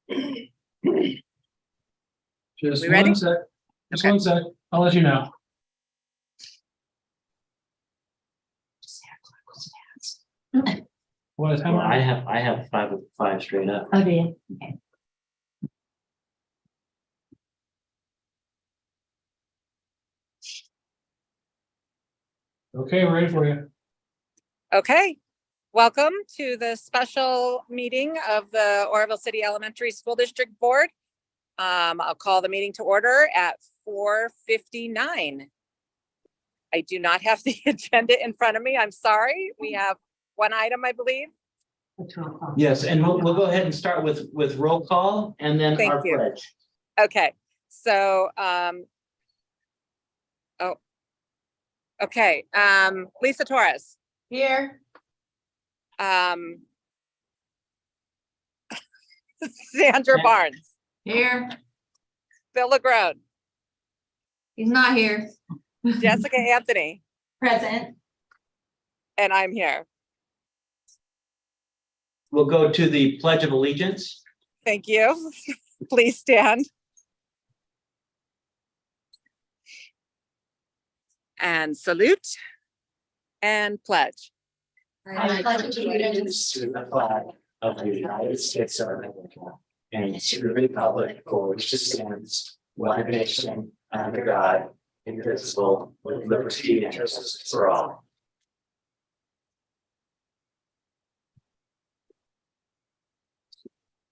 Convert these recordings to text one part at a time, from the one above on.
Just We ready? one sec. Just Okay. one sec. I'll let you know. What is Well, I happening? have five straight up. Oh, do you? Okay. Okay, we're ready for you. Okay, welcome to the special meeting of the Oroville City Elementary School District Board. I'll call the meeting to order at 4:59. I do not have the agenda in front of me. I'm sorry. We have one item, I believe. Yes, and we'll go ahead and start with roll call and then Thank our you. pledge. Okay, so, okay, Lisa Torres. Here. Sandra Barnes, Here. Bill LaGrone, He's not here. Jessica Anthony, Present. and I'm here. We'll go to the Pledge of Allegiance. Thank you. Please stand. And salute and pledge. I pledge allegiance To the flag of the United States of America and to the republic for which it stands, one nation, under God, indivisible, with liberty and justice for all.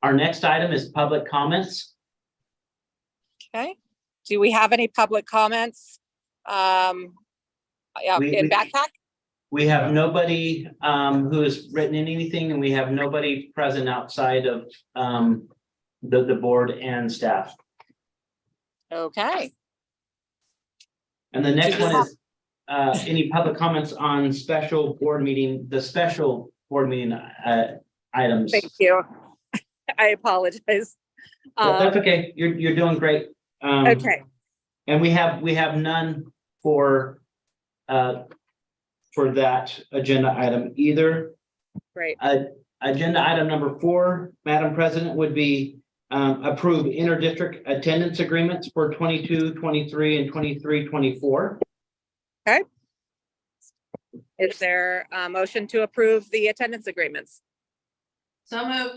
Our next item is public comments. Okay. Do we have any public comments? Yeah, in backpack? We have nobody who has written in anything, and we have nobody present outside of the board and staff. Okay. And the next one is any public comments on the special board meeting items. Thank you. I apologize. That's okay. You're doing great. Okay, And we have none for that agenda item either. great. Agenda item number 4, Madam President, would be approve interdistrict attendance agreements for 22-23 and 23-24. Is there a motion to approve the attendance agreements? So moved.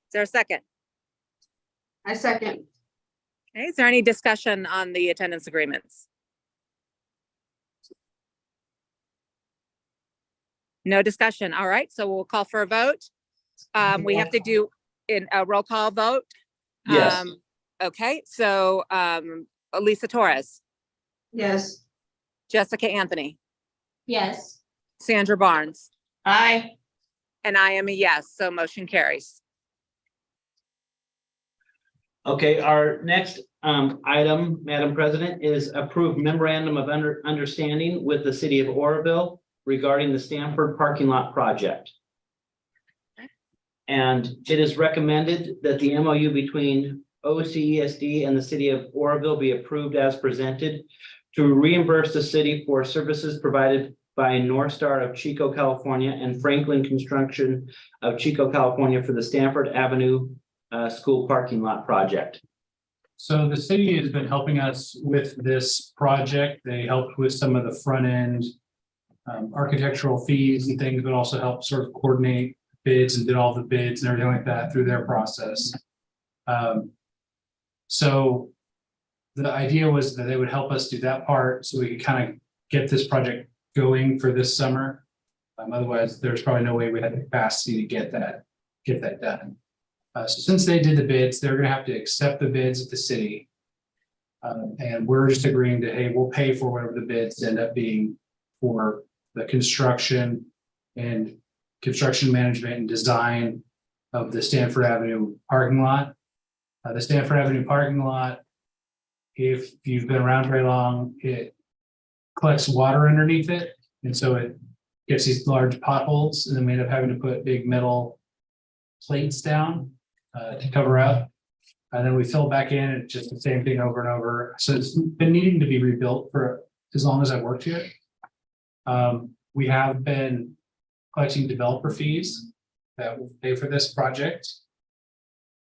Is there a second? I second. Okay, is there any discussion on the attendance agreements? No discussion. All right, so we'll call for a vote. We have to do in a roll call vote. Yes. Okay, so Lisa Torres, Yes. Jessica Anthony, Yes. Sandra Barnes, Aye. and I am a yes, so motion carries. Okay, our next item, Madam President, is approve memorandum of understanding with the city of Oroville regarding the Stanford parking lot project. And it is recommended that the MOU between OCESD and the city of Oroville be approved as presented to reimburse the city for services provided by North Star of Chico, California, and Franklin Construction of Chico, California for the Stanford Avenue school parking lot project. So the city has been helping us with this project. They helped with some of the front end architectural fees and things, but also helped sort of coordinate bids and did all the bids and everything like that through their process. So the idea was that they would help us do that part so we could kind of get this project going for this summer. Otherwise, there's probably no way we had the capacity to get that done. So since they did the bids, they're going to have to accept the bids at the city. And we're just agreeing to, hey, we'll pay for whatever the bids end up being for the construction and construction management and design of the Stanford Avenue parking lot. The Stanford Avenue parking lot, if you've been around very long, it collects water underneath it. And so it gets these large potholes, and then we end up having to put big metal plates down to cover up. And then we fill back in, it's just the same thing over and over. So it's been needing to be rebuilt for as long as I've worked here. We have been collecting developer fees that will pay for this project.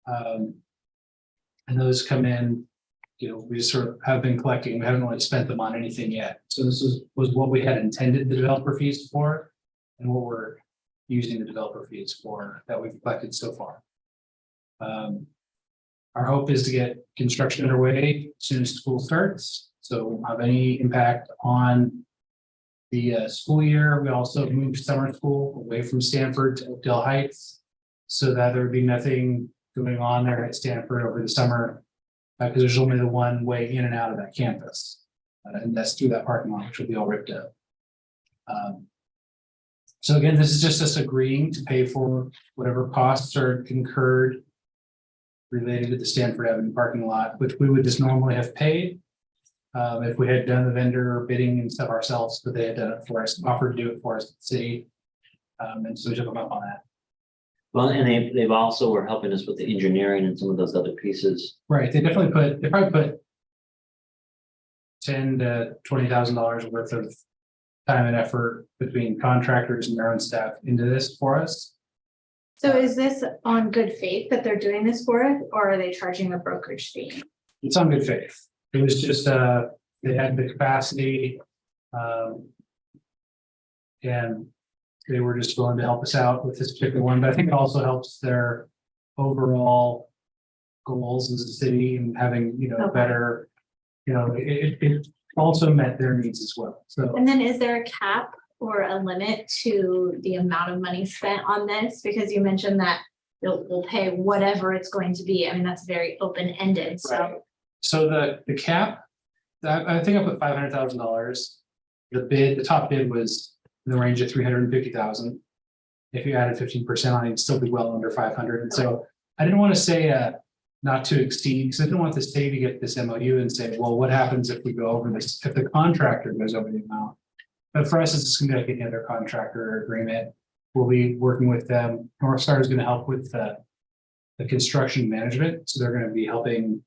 And those come in, we just sort of have been collecting, we haven't really spent them on anything yet. So this was what we had intended the developer fees for and what we're using the developer fees for that we've collected so far. Our hope is to get construction underway as soon as school starts, so it won't have any impact on the school year. We also moved summer school away from Stanford to Oakdale Heights, so that there would be nothing going on there at Stanford over the summer, because there's only the one way in and out of that campus, and that's through that parking lot, which will be all ripped up. So again, this is just us agreeing to pay for whatever costs are incurred related to the Stanford Avenue parking lot, which we would just normally have paid if we had done the vendor bidding and stuff ourselves, but they had done it for us, offered to do it for us, the city. And so we took them up on that. Well, and they've also were helping us with the engineering and some of those other pieces. Right, they probably put $10,000 to $20,000 worth of time and effort between contractors and their own staff into this for us. So is this on good faith that they're doing this for it, or are they charging a brokerage fee? It's on good faith. It was just, they had the capacity. And they were just willing to help us out with this particular one, but I think it also helps their overall goals as a city and having, Okay. better, it also met their needs as well. So And then is there a cap or a limit to the amount of money spent on this? Because you mentioned that we'll pay whatever it's going to be. I mean, that's very open-ended, Right. so. So the cap, I think I put $500,000. The top bid was in the range of 350,000. If you added 15% on it, it'd still be well under 500. And so I didn't want to say not to exceed, because I didn't want the state to get this MOU and say, well, what happens if we go over this, if the contractor goes over the amount? But for us, it's just gonna be like any other contractor agreement. We'll be working with them. North Star is gonna help with the construction management. So they're gonna be helping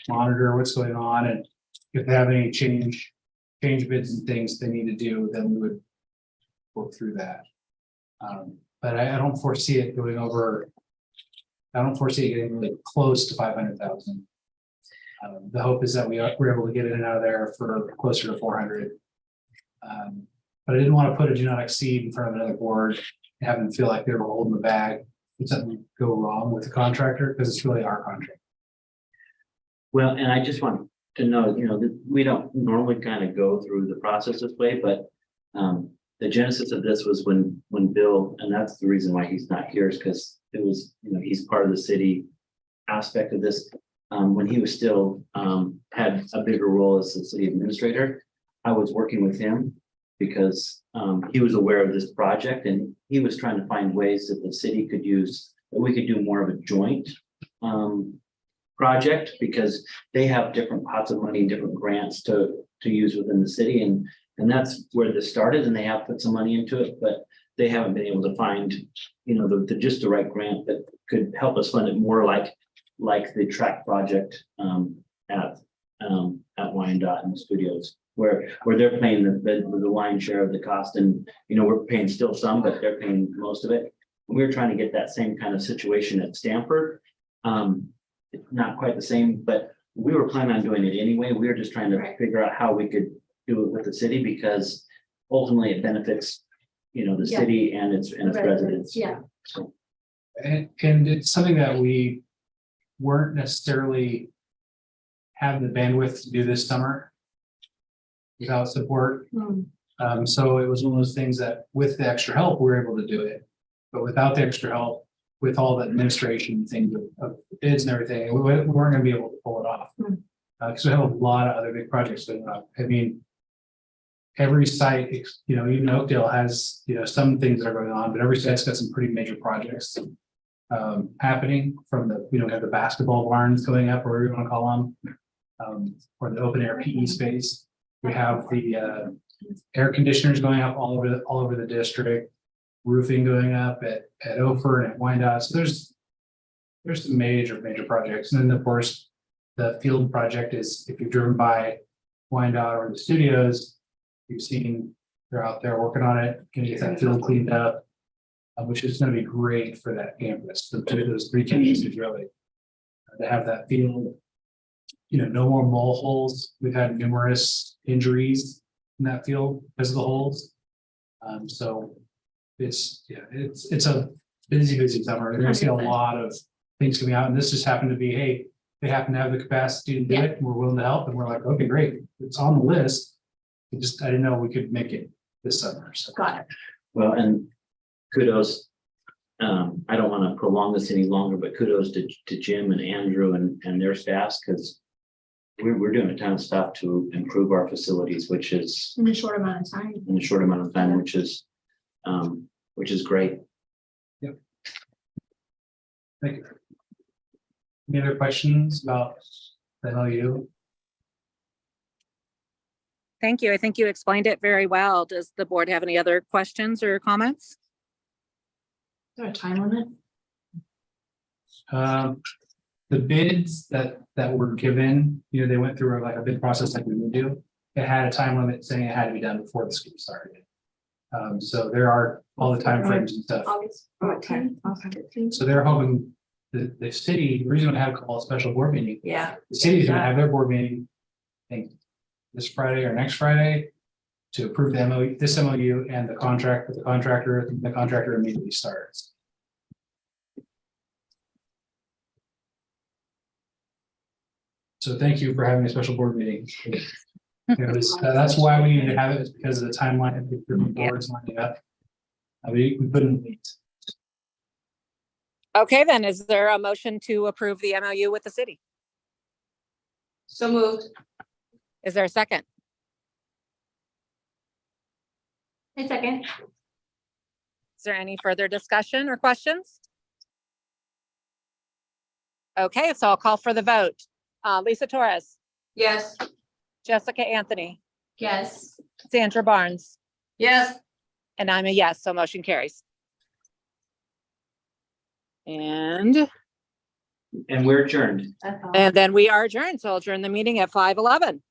monitor what's going on, and if they have any change bids and things they need to do, then we would work through that. But I don't foresee it going over. I don't foresee it getting really close to 500,000. The hope is that we're able to get in and out of there for closer to 400. But I didn't want to put a do not exceed in front of another board and have them feel like they were holding the bag if something go wrong with the contractor, because it's really our contract. Well, and I just want to know, that we don't normally kind of go through the process this way, but the genesis of this was when Bill, and that's the reason why he's not here, is because it was, he's part of the city aspect of this. When he was still had a bigger role as the city administrator, I was working with him because he was aware of this project, and he was trying to find ways that the city could use, that we could do more of a joint project, because they have different pots of money, different grants to use within the city, and that's where this started, and they have put some money into it, but they haven't been able to find, just the right grant that could help us fund it more like the track project at Wyandotte and Studios, where they're paying the lion's share of the cost, and we're paying still some, but they're paying most of it. We're trying to get that same kind of situation at Stanford. It's not quite the same, but we were planning on doing it anyway. We were just trying to figure out how we could do it with the city, because ultimately it benefits, the city and its residents. Yeah. So, And it's something that we weren't necessarily having the bandwidth to do this summer without support. So it was one of those things that with the extra help, we were able to do it. But without the extra help, with all the administration things of bids and everything, we weren't going to be able to pull it off. Because we have a lot of other big projects going on. I mean, every site, even Oakdale has, some things that are going on, but every site's got some pretty major projects happening, from the, we have the basketball barns going up, or whatever you want to call them, or the open air PE space. We have the air conditioners going up all over the district, roofing going up at Ophir and at Wyandotte. So there's some major projects. And then of course, the field project is, if you've driven by Wyandotte or the studios, you've seen they're out there working on it, gonna get that field cleaned up, which is gonna be great for that campus. Those three campuses really. to have that field. No more mole holes. We've had numerous injuries in that field because of the holes. So it's a busy summer. You're gonna see a lot of things coming out, and this just happened to be, hey, they happen to have the capacity to do Yeah. it, and we're willing to help, and we're like, okay, great, it's on the list. I didn't know we could make it this summer, so. Got it. Well, and kudos. I don't want to prolong this any longer, but kudos to Jim and Andrew and their staffs, because we're doing a ton of stuff to improve our facilities, which is In a short amount of time. in a short amount of time, which is great. Thank you. Any other questions about the MOU? Thank you. I think you explained it very well. Does the board have any other questions or comments? Is there a time limit? The bids that were given, they went through like a bid process like we would do. It had a time limit saying it had to be done before the school started. So there are all the timeframes and stuff. August. Okay. So they're hoping the city, the reason we had to call a special board meeting, Yeah. the city's gonna have their board meeting, I think, this Friday or next Friday, to approve the MOU, this MOU and the contract with the contractor immediately starts. So thank you for having a special board meeting. That's why we needed to have it, is because of the timeline of the boards lining up. We couldn't wait. Okay, then is there a motion to approve the MOU with the city? So moved. Is there a second? A second. Is there any further discussion or questions? Okay, so I'll call for the vote. Lisa Torres, Yes. Jessica Anthony, Yes. Sandra Barnes, Yes. and I'm a yes, so motion carries. And And we're adjourned. That's all. then we are adjourned, so I'll adjourn the meeting at 5:11.